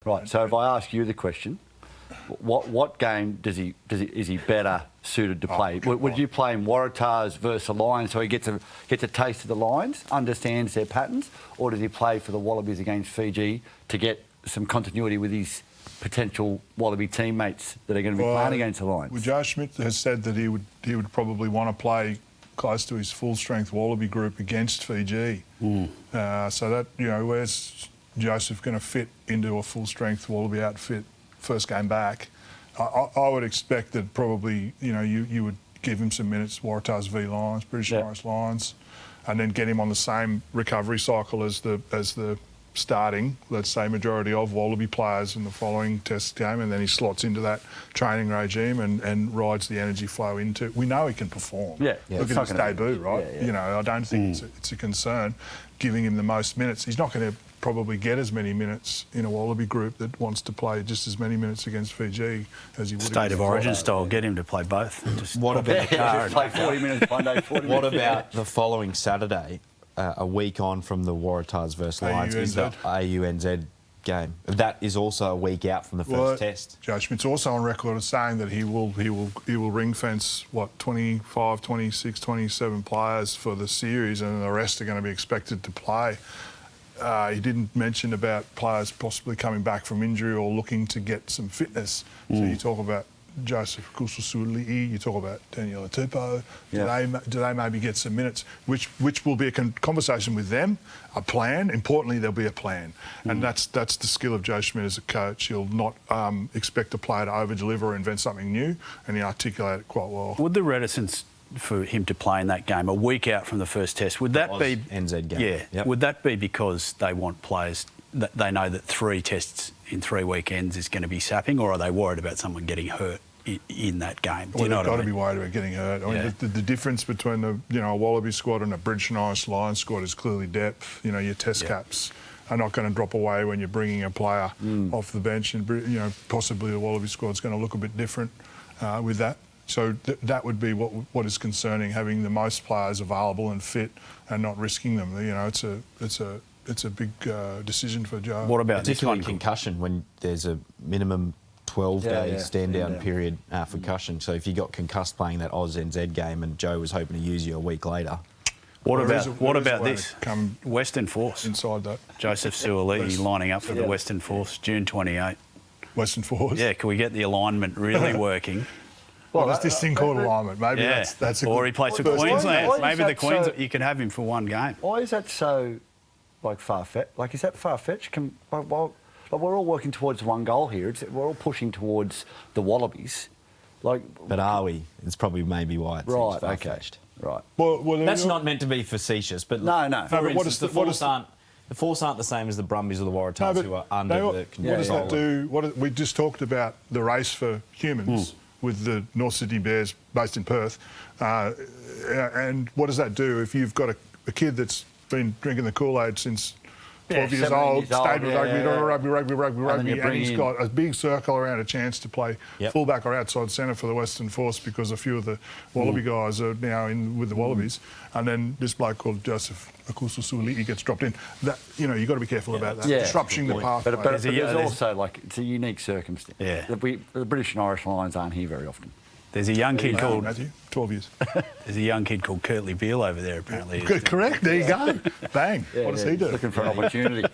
Right. So if I ask you the question, what game is he better suited to play? Would you play him Waratahs versus the Lions so he gets a taste of the Lions, understands their patterns, or does he play for the Wallabies against Fiji to get some continuity with his potential Wallaby teammates that are going to be playing against the Lions? Well, Joe Schmidt has said that he would probably want to play close to his full-strength Wallaby group against Fiji. So that, where's Joseph going to fit into a full-strength Wallaby outfit first game back? I would expect that probably, you would give him some minutes, Waratahs v Lions, British and Irish Lions, and then get him on the same recovery cycle as the starting, let's say, majority of Wallaby players in the following test game, and then he slots into that training regime and rides the energy flow into. We know he can perform. Look at his debut, right? I don't think it's a concern giving him the most minutes. He's not going to probably get as many minutes in a Wallaby group that wants to play just as many minutes against Fiji as he would. State of origin style, get him to play both. What about play 40 minutes one day, 40 minutes. What about the following Saturday, a week on from the Waratahs versus Lions, is the AUNZ game? That is also a week out from the first test. Joe Schmidt's also on record as saying that he will ring fence 25, 26, 27 players for the series, and the rest are going to be expected to play. He didn't mention about players possibly coming back from injury or looking to get some fitness. So you talk about Joseph-Aukuso Suaalii, you talk about Daniel Atupo. Do they maybe get some minutes? Which will be a conversation with them, a plan. Importantly, there'll be a plan. And that's the skill of Joe Schmidt as a coach. He'll not expect a player to over-deliver or invent something new, and he articulated it quite well. Would the reticence for him to play in that game a week out from the first test, would that be NZ game? Would that be because they want players that they know that 3 tests in 3 weekends is going to be sapping, or are they worried about someone getting hurt in that game? Well, they've got to be worried about getting hurt. I mean, the difference between a Wallaby squad and a British and Irish Lions squad is clearly depth. Your test caps are not going to drop away when you're bringing a player off the bench, and possibly the Wallaby squad's going to look a bit different with that. So that would be what is concerning, having the most players available and fit and not risking them. It's a big decision for Joe. What about particularly concussion, when there's a minimum 12-day stand-down period for concussion? So if you got concussed playing that Oz-NZ game and Joe was hoping to use you a week later. What about this? Western Force. Inside that. Joseph Suaalii lining up for the Western Force, June 28. Western Force? Yeah, can we get the alignment really working? Well, there's this thing called alignment. Maybe that's a good... Or he plays for Queensland. Maybe the Queensland, you can have him for one game. Why is that so, far-fetched? Is that far-fetched? We're all working towards one goal here. We're all pushing towards the Wallabies. But are we? It's probably maybe why it's far-fetched. Right. Well, that's not meant to be facetious, but no. For instance, the Force aren't the same as the Brumbies or the Waratahs who are under the control. What does that do? We just talked about the race for humans with the North Sydney Bears based in Perth, and what does that do if you've got a kid that's been drinking the Kool-Aid since 12 years old, stayed with rugby, and he's got a big circle around a chance to play fullback or outside centre for the Western Force because a few of the Wallaby guys are now in with the Wallabies, and then this bloke called Joseph-Aukuso Suaalii gets dropped in. That you've got to be careful about that. Disrupting the pathway. But there's also it's a unique circumstance. Yeah. The British and Irish Lions aren't here very often. There's a young kid called... Matthew, 12 years. There's a young kid called Kurtley Beale over there, apparently. Correct, there you go. Bang. What does he do? Looking for an opportunity.